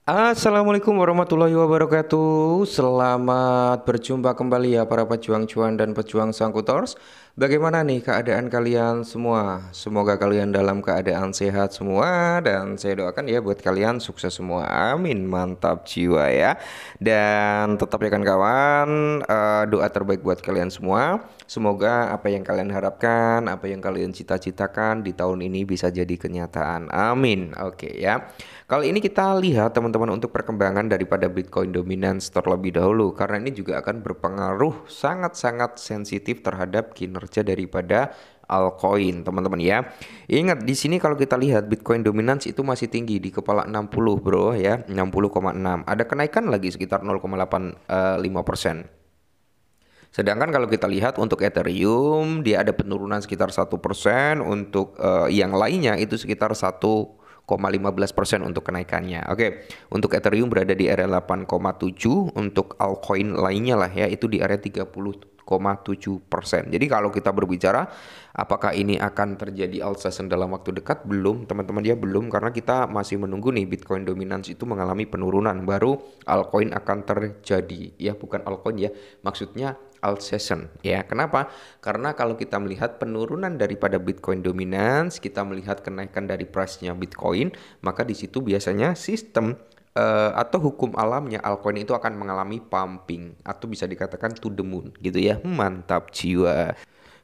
Assalamualaikum warahmatullahi wabarakatuh. Selamat berjumpa kembali ya para pejuang cuan dan pejuang sangkutors. Bagaimana nih keadaan kalian semua? Semoga kalian dalam keadaan sehat semua dan saya doakan ya buat kalian sukses semua. Amin. Mantap jiwa ya. Dan tetap ya kawan-kawan, doa terbaik buat kalian semua. Semoga apa yang kalian harapkan, apa yang kalian cita-citakan di tahun ini bisa jadi kenyataan. Amin. Oke ya. Kali ini kita lihat teman-teman untuk perkembangan daripada Bitcoin dominance terlebih dahulu karena ini juga akan berpengaruh sangat-sangat sensitif terhadap kinerja daripada altcoin teman-teman ya. Ingat di sini kalau kita lihat Bitcoin dominance itu masih tinggi di kepala 60 bro ya, 60,6. Ada kenaikan lagi sekitar 0,85%. Sedangkan kalau kita lihat untuk Ethereum dia ada penurunan sekitar 1%, untuk yang lainnya itu sekitar 1,15% untuk kenaikannya. Oke, untuk Ethereum berada di area 8,7, untuk altcoin lainnya lah ya itu di area 30,7%. Jadi kalau kita berbicara apakah ini akan terjadi alt season dalam waktu dekat? Belum, teman-teman ya, belum, karena kita masih menunggu nih Bitcoin dominance itu mengalami penurunan baru altcoin akan terjadi. Ya, bukan altcoin ya, maksudnya alt season ya. Kenapa? Karena kalau kita melihat penurunan daripada Bitcoin dominance, kita melihat kenaikan dari price-nya Bitcoin, maka di situ biasanya sistem atau hukum alamnya altcoin itu akan mengalami pumping atau bisa dikatakan to the moon gitu ya. Mantap jiwa.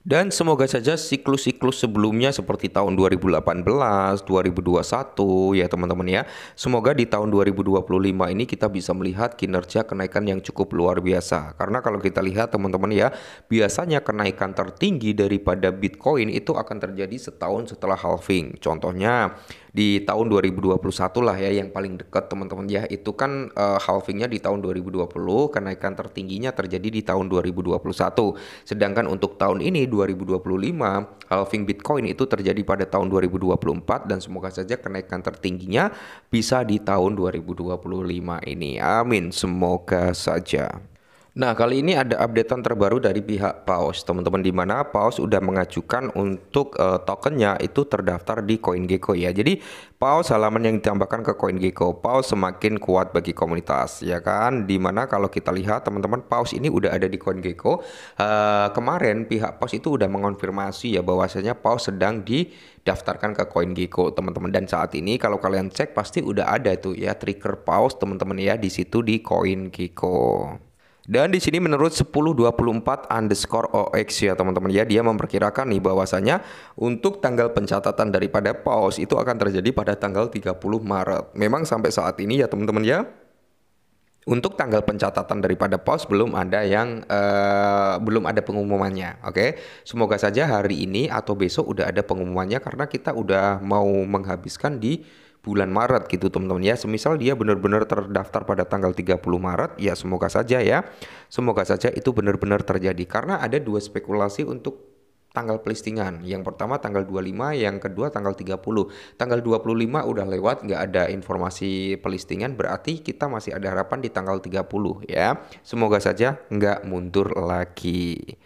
Dan semoga saja siklus-siklus sebelumnya seperti tahun 2018, 2021 ya teman-teman ya. Semoga di tahun 2025 ini kita bisa melihat kinerja kenaikan yang cukup luar biasa. Karena kalau kita lihat teman-teman ya, biasanya kenaikan tertinggi daripada Bitcoin itu akan terjadi setahun setelah halving. Contohnya di tahun 2021 lah ya yang paling dekat teman-teman ya. Itu kan halvingnya di tahun 2020, kenaikan tertingginya terjadi di tahun 2021. Sedangkan untuk tahun ini 2025 halving Bitcoin itu terjadi pada tahun 2024 dan semoga saja kenaikan tertingginya bisa di tahun 2025 ini. Amin, semoga saja. Nah, kali ini ada updatean terbaru dari pihak Paus, teman-teman, di mana Paus udah mengajukan untuk tokennya itu terdaftar di CoinGecko ya. Jadi, Paus halaman yang ditambahkan ke CoinGecko, Paus semakin kuat bagi komunitas, ya kan? Di mana kalau kita lihat teman-teman, Paus ini udah ada di CoinGecko. Kemarin pihak Paus itu udah mengonfirmasi ya bahwasanya Paus sedang didaftarkan ke CoinGecko, teman-teman. Dan saat ini kalau kalian cek pasti udah ada tuh ya trigger Paus, teman-teman ya, di situ di CoinGecko. Dan di sini menurut 1024_OX ya teman-teman ya, dia memperkirakan nih bahwasanya untuk tanggal pencatatan daripada paus itu akan terjadi pada tanggal 30 Maret. Memang sampai saat ini ya teman-teman ya, untuk tanggal pencatatan daripada paus belum ada yang belum ada pengumumannya. Oke, semoga saja hari ini atau besok udah ada pengumumannya karena kita udah mau menghabiskan di bulan Maret gitu teman-teman ya. Semisal dia benar-benar terdaftar pada tanggal 30 Maret ya, semoga saja ya. Semoga saja itu benar-benar terjadi karena ada dua spekulasi untuk tanggal pelistingan. Yang pertama tanggal 25, yang kedua tanggal 30. Tanggal 25 udah lewat, nggak ada informasi pelistingan, berarti kita masih ada harapan di tanggal 30 ya. Semoga saja nggak mundur lagi.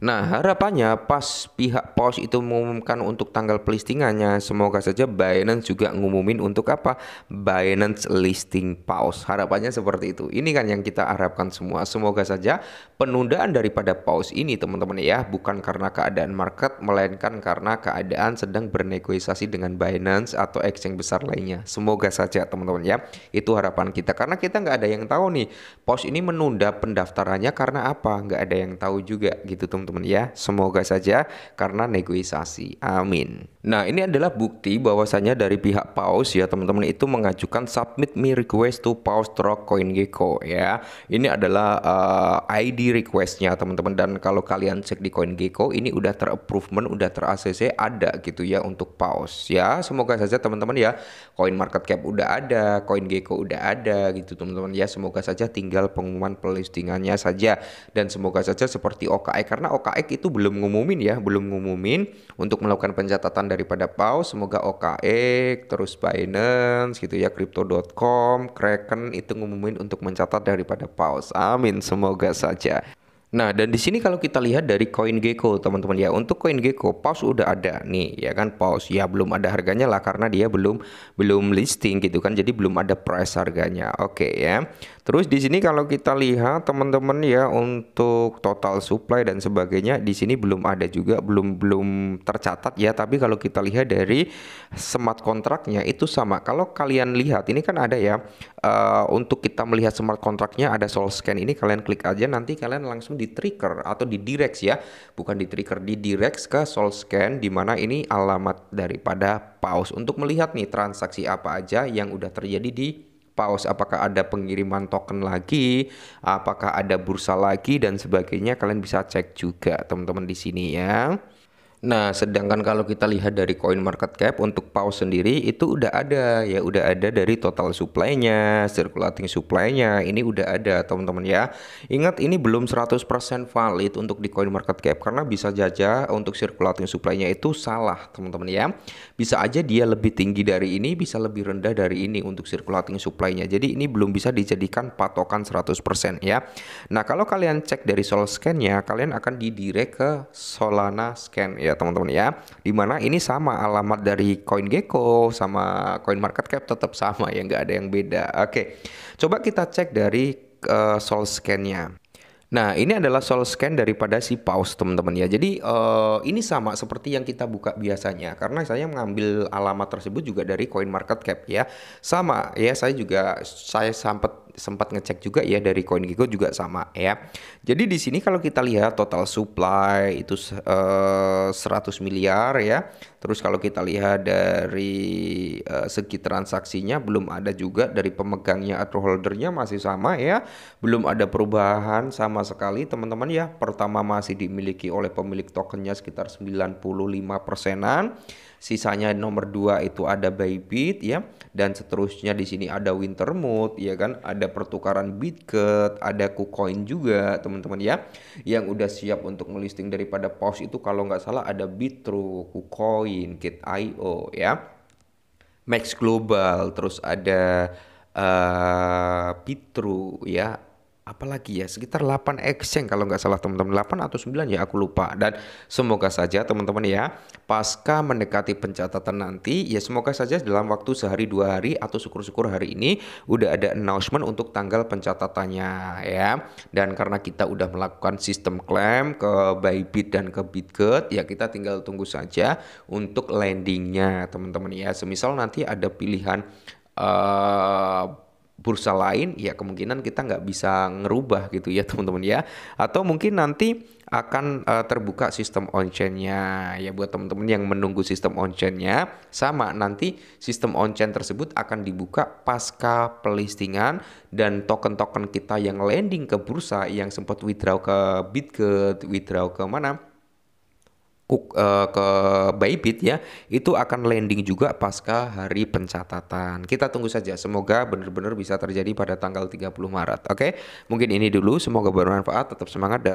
Nah, harapannya pas pihak POS itu mengumumkan untuk tanggal pelistingannya, semoga saja Binance juga ngumumin untuk apa? Binance listing POS. Harapannya seperti itu. Ini kan yang kita harapkan semua. Semoga saja penundaan daripada POS ini teman-teman ya, bukan karena keadaan market, melainkan karena keadaan sedang bernegosiasi dengan Binance atau exchange besar lainnya. Semoga saja teman-teman ya. Itu harapan kita. Karena kita nggak ada yang tahu nih, POS ini menunda pendaftarannya karena apa? Nggak ada yang tahu juga gitu teman-teman ya. Semoga saja karena negosiasi. Amin. Nah, ini adalah bukti bahwasanya dari pihak Paus ya teman-teman itu mengajukan submit me request to Paus Rock CoinGecko ya. Ini adalah ID requestnya teman-teman, dan kalau kalian cek di CoinGecko ini udah ter-approvement, udah ter-ACC ada gitu ya untuk Paus ya. Semoga saja teman-teman ya, Coin Market Cap udah ada, CoinGecko udah ada gitu teman-teman ya. Semoga saja tinggal pengumuman pelistingannya saja, dan semoga saja seperti OKX, karena OKX itu belum ngumumin ya, belum ngumumin untuk melakukan pencatatan daripada PAUS. Semoga OKX, terus Binance gitu ya, Crypto.com, Kraken itu ngumumin untuk mencatat daripada PAUS. Amin, semoga saja. Nah, dan di sini kalau kita lihat dari CoinGecko, teman-teman ya, untuk CoinGecko pause udah ada nih, ya kan, pause ya belum ada harganya lah karena dia belum listing gitu kan, jadi belum ada price harganya. Oke ya. Terus di sini kalau kita lihat teman-teman ya, untuk total supply dan sebagainya di sini belum ada juga, belum tercatat ya. Tapi kalau kita lihat dari smart kontraknya itu sama. Kalau kalian lihat ini kan ada ya, untuk kita melihat smart kontraknya ada Sol Scan ini, kalian klik aja, nanti kalian langsung di trigger atau di direct ya, bukan di trigger, di direct ke Sol Scan, di mana ini alamat daripada pause untuk melihat nih transaksi apa aja yang udah terjadi di pause, apakah ada pengiriman token lagi, apakah ada bursa lagi dan sebagainya, kalian bisa cek juga teman-teman di sini ya. Nah, sedangkan kalau kita lihat dari coin market cap untuk pause sendiri itu udah ada ya, udah ada dari total supply-nya, circulating supply-nya, ini udah ada teman-teman ya. Ingat ini belum 100% valid untuk di coin market cap karena bisa saja untuk circulating supply-nya itu salah teman-teman ya. Bisa aja dia lebih tinggi dari ini, bisa lebih rendah dari ini untuk circulating supply-nya. Jadi ini belum bisa dijadikan patokan 100% ya. Nah, kalau kalian cek dari Sol Scan-nya, kalian akan didirect ke Solana Scan ya teman-teman ya, dimana ini sama alamat dari CoinGecko sama CoinMarketCap tetap sama ya, nggak ada yang beda. Oke, coba kita cek dari Sol Scan-nya. Nah, ini adalah Sol Scan daripada si pause teman-teman ya. Jadi ini sama seperti yang kita buka biasanya, karena saya mengambil alamat tersebut juga dari CoinMarketCap ya. Sama ya, saya sempat ngecek juga ya dari CoinGecko juga sama ya. Jadi di sini kalau kita lihat total supply itu 100 miliar ya. Terus kalau kita lihat dari segi transaksinya belum ada juga, dari pemegangnya atau holdernya masih sama ya. Belum ada perubahan sama sekali teman-teman ya. Pertama masih dimiliki oleh pemilik tokennya sekitar 95%-an. Sisanya nomor 2 itu ada Bybit ya, dan seterusnya di sini ada Wintermute ya kan, ada pertukaran Bitget, ada KuCoin juga teman-teman ya, yang udah siap untuk melisting daripada pause itu kalau nggak salah ada Bitrue, KuCoin, Gate.io ya, Max Global, terus ada Bitrue ya, apalagi ya, sekitar 8 exchange kalau nggak salah teman-teman, 8 atau 9 ya aku lupa. Dan semoga saja teman-teman ya, pasca mendekati pencatatan nanti ya, semoga saja dalam waktu sehari 2 hari atau syukur-syukur hari ini udah ada announcement untuk tanggal pencatatannya ya. Dan karena kita udah melakukan sistem klaim ke Bybit dan ke Bitget ya, kita tinggal tunggu saja untuk landingnya teman-teman ya. Semisal nanti ada pilihan bursa lain ya, kemungkinan kita nggak bisa ngerubah gitu ya teman-teman ya, atau mungkin nanti akan terbuka sistem on-chain-nya ya. Buat teman-teman yang menunggu sistem on-chain-nya, sama nanti sistem on-chain tersebut akan dibuka pasca pelistingan, dan token-token kita yang landing ke bursa yang sempat withdraw ke Bitget, withdraw ke mana, ke Bybit ya, itu akan landing juga pasca hari pencatatan. Kita tunggu saja, semoga benar-benar bisa terjadi pada tanggal 30 Maret. Oke, mungkin ini dulu, semoga bermanfaat, tetap semangat dan